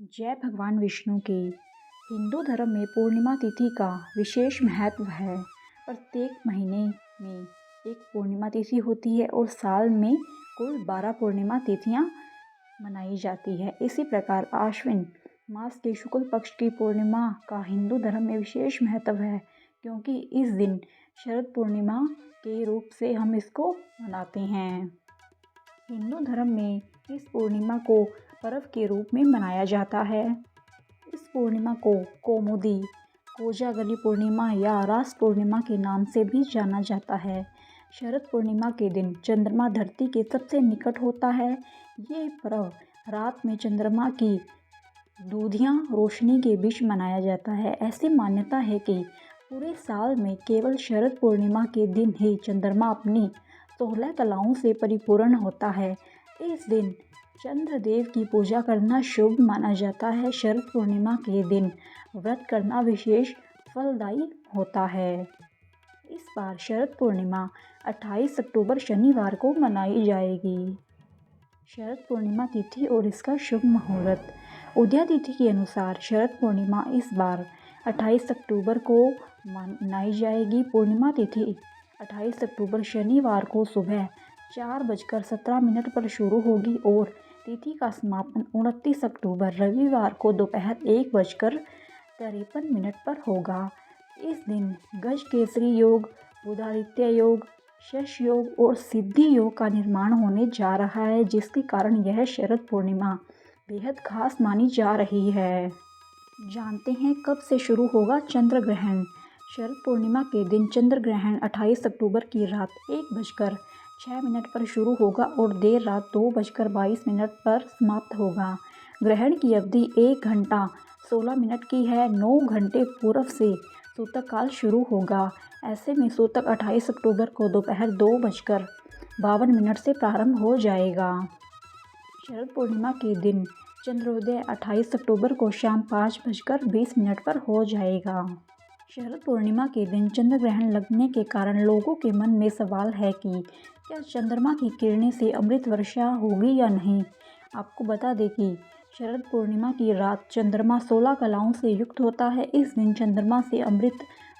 जय भगवान विष्णु की। हिंदू धर्म में पूर्णिमा तिथि का विशेष महत्व है। प्रत्येक महीने में एक पूर्णिमा तिथि होती है और साल में कुल 12 पूर्णिमा तिथियां मनाई जाती है। इसी प्रकार आश्विन मास के शुक्ल पक्ष की पूर्णिमा का हिंदू धर्म में विशेष महत्व है, क्योंकि इस दिन शरद पूर्णिमा के रूप से हम इसको मनाते हैं। हिंदू धर्म में इस पूर्णिमा को पर्व के रूप में मनाया जाता है। इस पूर्णिमा को कौमुदी, कोजागरी पूर्णिमा या रास पूर्णिमा के नाम से भी जाना जाता है। शरद पूर्णिमा के दिन चंद्रमा धरती के सबसे निकट होता है। ये पर्व रात में चंद्रमा की दूधियाँ रोशनी के बीच मनाया जाता है। ऐसी मान्यता है कि पूरे साल में केवल शरद पूर्णिमा के दिन ही चंद्रमा अपनी 16 कलाओं से परिपूर्ण होता है। इस दिन चंद्रदेव की पूजा करना शुभ माना जाता है। शरद पूर्णिमा के दिन व्रत करना विशेष फलदायी होता है। इस बार शरद पूर्णिमा 28 अक्टूबर शनिवार को मनाई जाएगी। शरद पूर्णिमा तिथि और इसका शुभ मुहूर्त। उदया तिथि के अनुसार शरद पूर्णिमा इस बार 28 अक्टूबर को मनाई जाएगी। पूर्णिमा तिथि 28 अक्टूबर शनिवार को सुबह 4:17 पर शुरू होगी और तिथि का समापन 29 अक्टूबर रविवार को दोपहर 1:53 पर होगा। इस दिन गज केसरी योग, बुधादित्य योग, शश योग और सिद्धि योग का निर्माण होने जा रहा है, जिसके कारण यह शरद पूर्णिमा बेहद खास मानी जा रही है। जानते हैं कब से शुरू होगा चंद्र ग्रहण। शरद पूर्णिमा के दिन चंद्र ग्रहण 28 अक्टूबर की रात 1:06 पर शुरू होगा और देर रात 2:22 पर समाप्त होगा। ग्रहण की अवधि 1 घंटा 16 मिनट की है। 9 घंटे पूर्व से सूतक काल शुरू होगा। ऐसे में सूतक 28 अक्टूबर को दोपहर 2:52 से प्रारंभ हो जाएगा। शरद पूर्णिमा के दिन चंद्रोदय 28 अक्टूबर को शाम 5:20 पर हो जाएगा। शरद पूर्णिमा के दिन चंद्र ग्रहण लगने के कारण लोगों के मन में सवाल है कि क्या चंद्रमा की किरणें से अमृत वर्षा होगी या नहीं। आपको बता दें कि शरद पूर्णिमा की रात चंद्रमा 16 कलाओं से युक्त होता है। इस दिन चंद्रमा से अमृत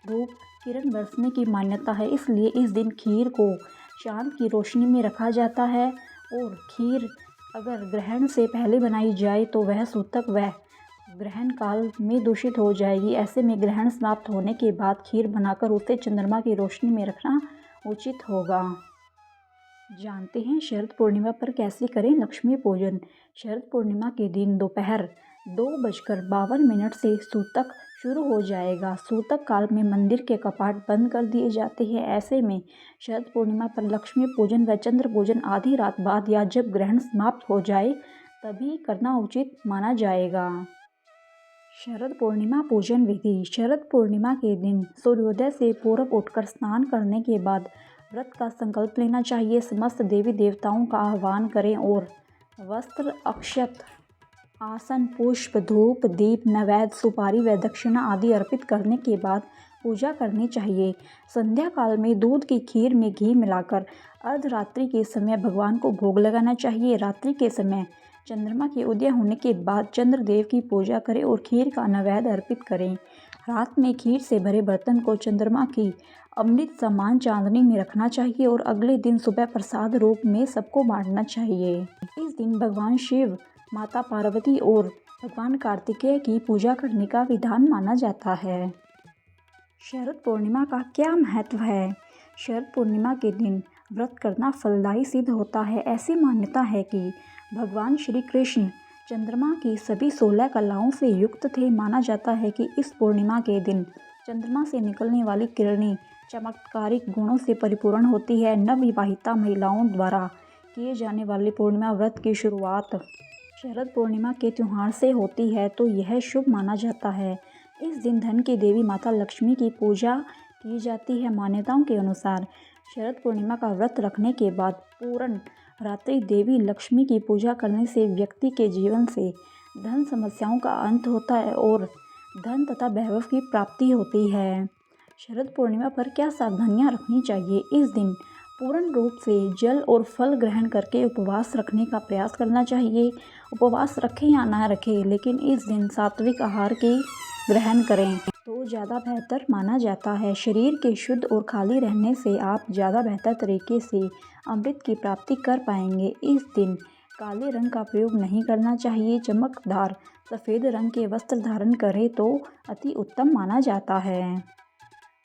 रूप किरण बरसने की मान्यता है, इसलिए इस दिन खीर को चांद की रोशनी में रखा जाता है और खीर अगर ग्रहण से पहले बनाई जाए तो वह सूतक व ग्रहण काल में दूषित हो जाएगी। ऐसे में ग्रहण समाप्त होने के बाद खीर बनाकर उसे चंद्रमा की रोशनी में रखना उचित होगा। जानते हैं शरद पूर्णिमा पर कैसे करें लक्ष्मी पूजन। शरद पूर्णिमा के दिन दोपहर 2:52 से सूतक शुरू हो जाएगा। सूतक काल में मंदिर के कपाट बंद कर दिए जाते हैं। ऐसे में शरद पूर्णिमा पर लक्ष्मी पूजन व चंद्र पूजन आधी रात बाद या जब ग्रहण समाप्त हो जाए तभी करना उचित माना जाएगा। शरद पूर्णिमा पूजन विधि। शरद पूर्णिमा के दिन सूर्योदय से पूर्व उठकर स्नान करने के बाद व्रत का संकल्प लेना चाहिए। समस्त देवी देवताओं का आह्वान करें और वस्त्र, अक्षत, आसन, पुष्प, धूप, दीप, नैवेद्य, सुपारी व दक्षिणा आदि अर्पित करने के बाद पूजा करनी चाहिए। संध्या काल में दूध की खीर में घी मिलाकर अर्धरात्रि के समय भगवान को भोग लगाना चाहिए। रात्रि के समय चंद्रमा के उदय होने के बाद चंद्रदेव की पूजा करें और खीर का नैवेद्य अर्पित करें। रात में खीर से भरे बर्तन को चंद्रमा की अमृत समान चांदनी में रखना चाहिए और अगले दिन सुबह प्रसाद रूप में सबको बांटना चाहिए। इस दिन भगवान शिव, माता पार्वती और भगवान कार्तिकेय की पूजा करने का विधान माना जाता है। शरद पूर्णिमा का क्या महत्व है। शरद पूर्णिमा के दिन व्रत करना फलदायी सिद्ध होता है। ऐसी मान्यता है कि भगवान श्री कृष्ण चंद्रमा की सभी 16 कलाओं से युक्त थे। माना जाता है कि इस पूर्णिमा के दिन चंद्रमा से निकलने वाली किरणें चमत्कारिक गुणों से परिपूर्ण होती है। नवविवाहिता महिलाओं द्वारा किए जाने वाले पूर्णिमा व्रत की शुरुआत शरद पूर्णिमा के त्यौहार से होती है, तो यह शुभ माना जाता है। इस दिन धन की देवी माता लक्ष्मी की पूजा की जाती है। मान्यताओं के अनुसार शरद पूर्णिमा का व्रत रखने के बाद पूर्ण रात्रि देवी लक्ष्मी की पूजा करने से व्यक्ति के जीवन से धन समस्याओं का अंत होता है और धन तथा वैभव की प्राप्ति होती है। शरद पूर्णिमा पर क्या सावधानियां रखनी चाहिए। इस दिन पूर्ण रूप से जल और फल ग्रहण करके उपवास रखने का प्रयास करना चाहिए। उपवास रखें या ना रखें, लेकिन इस दिन सात्विक आहार की ग्रहण करें तो ज़्यादा बेहतर माना जाता है। शरीर के शुद्ध और खाली रहने से आप ज़्यादा बेहतर तरीके से अमृत की प्राप्ति कर पाएंगे। इस दिन काले रंग का प्रयोग नहीं करना चाहिए। चमकदार सफ़ेद रंग के वस्त्र धारण करें तो अति उत्तम माना जाता है।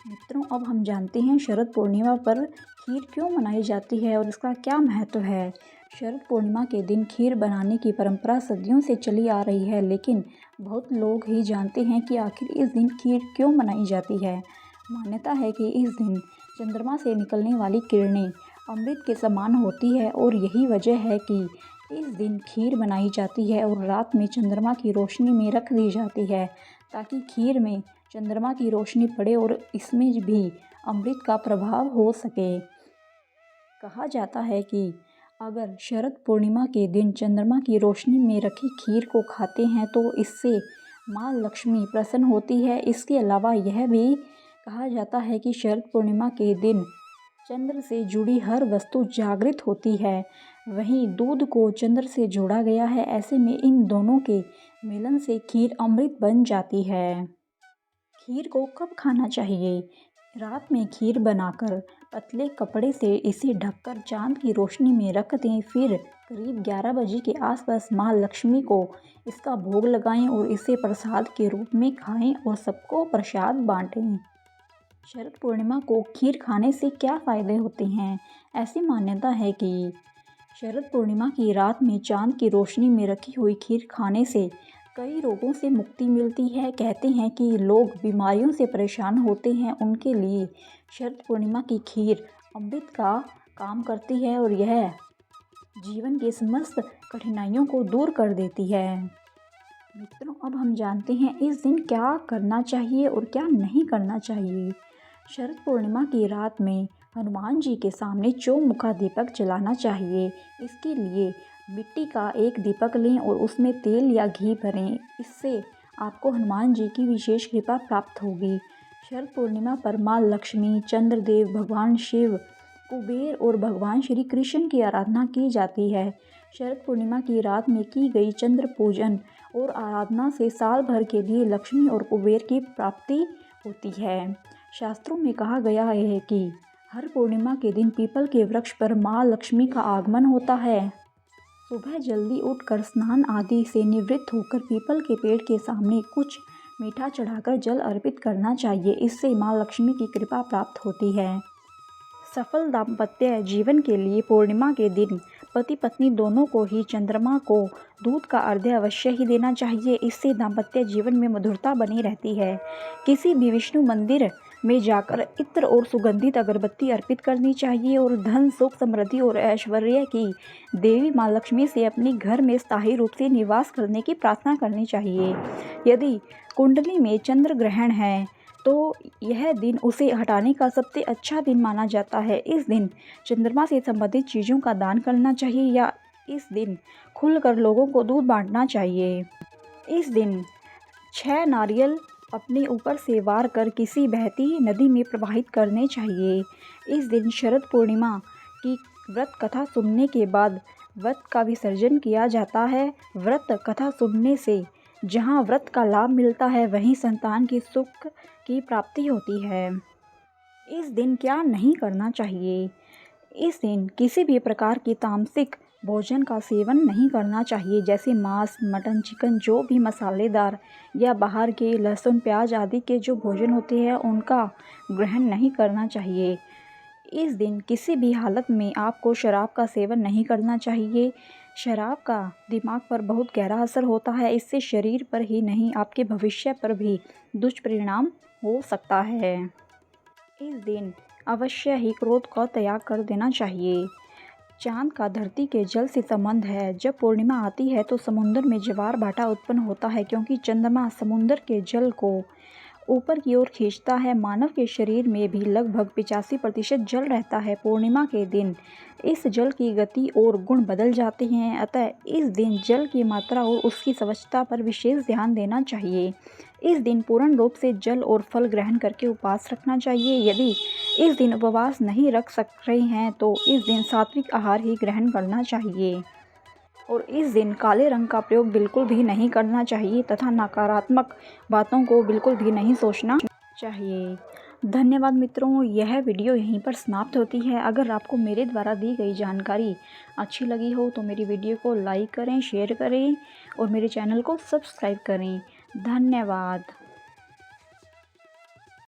मित्रों, अब हम जानते हैं शरद पूर्णिमा पर खीर क्यों मनाई जाती है और इसका क्या महत्व है। शरद पूर्णिमा के दिन खीर बनाने की परंपरा सदियों से चली आ रही है, लेकिन बहुत लोग ही जानते हैं कि आखिर इस दिन खीर क्यों मनाई जाती है। मान्यता है कि इस दिन चंद्रमा से निकलने वाली किरणें अमृत के समान होती है और यही वजह है कि इस दिन खीर बनाई जाती है और रात में चंद्रमा की रोशनी में रख दी जाती है, ताकि खीर में चंद्रमा की रोशनी पड़े और इसमें भी अमृत का प्रभाव हो सके। कहा जाता है कि अगर शरद पूर्णिमा के दिन चंद्रमा की रोशनी में रखी खीर को खाते हैं तो इससे माँ लक्ष्मी प्रसन्न होती है। इसके अलावा यह भी कहा जाता है कि शरद पूर्णिमा के दिन चंद्र से जुड़ी हर वस्तु जागृत होती है। वहीं दूध को चंद्र से जोड़ा गया है। ऐसे में इन दोनों के मिलन से खीर अमृत बन जाती है। खीर को कब खाना चाहिए? रात में खीर बनाकर पतले कपड़े से इसे ढककर चांद की रोशनी में रख दें। फिर करीब 11 बजे के आसपास माँ लक्ष्मी को इसका भोग लगाएं और इसे प्रसाद के रूप में खाएं और सबको प्रसाद बांटें। शरद पूर्णिमा को खीर खाने से क्या फ़ायदे होते हैं? ऐसी मान्यता है कि शरद पूर्णिमा की रात में चांद की रोशनी में रखी हुई खीर खाने से कई रोगों से मुक्ति मिलती है। कहते हैं कि लोग बीमारियों से परेशान होते हैं, उनके लिए शरद पूर्णिमा की खीर अमृत का काम करती है और यह जीवन के समस्त कठिनाइयों को दूर कर देती है। मित्रों, अब हम जानते हैं इस दिन क्या करना चाहिए और क्या नहीं करना चाहिए। शरद पूर्णिमा की रात में हनुमान जी के सामने चौमुखा दीपक जलाना चाहिए। इसके लिए मिट्टी का एक दीपक लें और उसमें तेल या घी भरें। इससे आपको हनुमान जी की विशेष कृपा प्राप्त होगी। शरद पूर्णिमा पर माँ लक्ष्मी, चंद्रदेव, भगवान शिव, कुबेर और भगवान श्री कृष्ण की आराधना की जाती है। शरद पूर्णिमा की रात में की गई चंद्र पूजन और आराधना से साल भर के लिए लक्ष्मी और कुबेर की प्राप्ति होती है। शास्त्रों में कहा गया है कि हर पूर्णिमा के दिन पीपल के वृक्ष पर माँ लक्ष्मी का आगमन होता है। सुबह जल्दी उठकर स्नान आदि से निवृत्त होकर पीपल के पेड़ के सामने कुछ मीठा चढ़ाकर जल अर्पित करना चाहिए। इससे माँ लक्ष्मी की कृपा प्राप्त होती है। सफल दाम्पत्य जीवन के लिए पूर्णिमा के दिन पति पत्नी दोनों को ही चंद्रमा को दूध का अर्घ्य अवश्य ही देना चाहिए। इससे दाम्पत्य जीवन में मधुरता बनी रहती है। किसी भी विष्णु मंदिर में जाकर इत्र और सुगंधित अगरबत्ती अर्पित करनी चाहिए और धन, सुख, समृद्धि और ऐश्वर्य की देवी माँ लक्ष्मी से अपने घर में स्थायी रूप से निवास करने की प्रार्थना करनी चाहिए। यदि कुंडली में चंद्र ग्रहण है तो यह दिन उसे हटाने का सबसे अच्छा दिन माना जाता है। इस दिन चंद्रमा से संबंधित चीज़ों का दान करना चाहिए या इस दिन खुलकर लोगों को दूध बांटना चाहिए। इस दिन 6 नारियल अपने ऊपर से वार कर किसी बहती नदी में प्रवाहित करने चाहिए। इस दिन शरद पूर्णिमा की व्रत कथा सुनने के बाद व्रत का विसर्जन किया जाता है। व्रत कथा सुनने से जहाँ व्रत का लाभ मिलता है वहीं संतान की सुख की प्राप्ति होती है। इस दिन क्या नहीं करना चाहिए? इस दिन किसी भी प्रकार की तामसिक भोजन का सेवन नहीं करना चाहिए, जैसे मांस, मटन, चिकन, जो भी मसालेदार या बाहर के लहसुन, प्याज आदि के जो भोजन होते हैं उनका ग्रहण नहीं करना चाहिए। इस दिन किसी भी हालत में आपको शराब का सेवन नहीं करना चाहिए। शराब का दिमाग पर बहुत गहरा असर होता है। इससे शरीर पर ही नहीं आपके भविष्य पर भी दुष्परिणाम हो सकता है। इस दिन अवश्य ही क्रोध का त्याग कर देना चाहिए। चांद का धरती के जल से संबंध है। जब पूर्णिमा आती है तो समुद्र में ज्वार भाटा उत्पन्न होता है, क्योंकि चंद्रमा समुद्र के जल को ऊपर की ओर खींचता है। मानव के शरीर में भी लगभग 85% जल रहता है। पूर्णिमा के दिन इस जल की गति और गुण बदल जाते हैं, अतः इस दिन जल की मात्रा और उसकी स्वच्छता पर विशेष ध्यान देना चाहिए। इस दिन पूर्ण रूप से जल और फल ग्रहण करके उपवास रखना चाहिए। यदि इस दिन उपवास नहीं रख सक रहे हैं तो इस दिन सात्विक आहार ही ग्रहण करना चाहिए और इस दिन काले रंग का प्रयोग बिल्कुल भी नहीं करना चाहिए तथा नकारात्मक बातों को बिल्कुल भी नहीं सोचना चाहिए। धन्यवाद मित्रों, यह वीडियो यहीं पर समाप्त होती है। अगर आपको मेरे द्वारा दी गई जानकारी अच्छी लगी हो तो मेरी वीडियो को लाइक करें, शेयर करें और मेरे चैनल को सब्सक्राइब करें। धन्यवाद।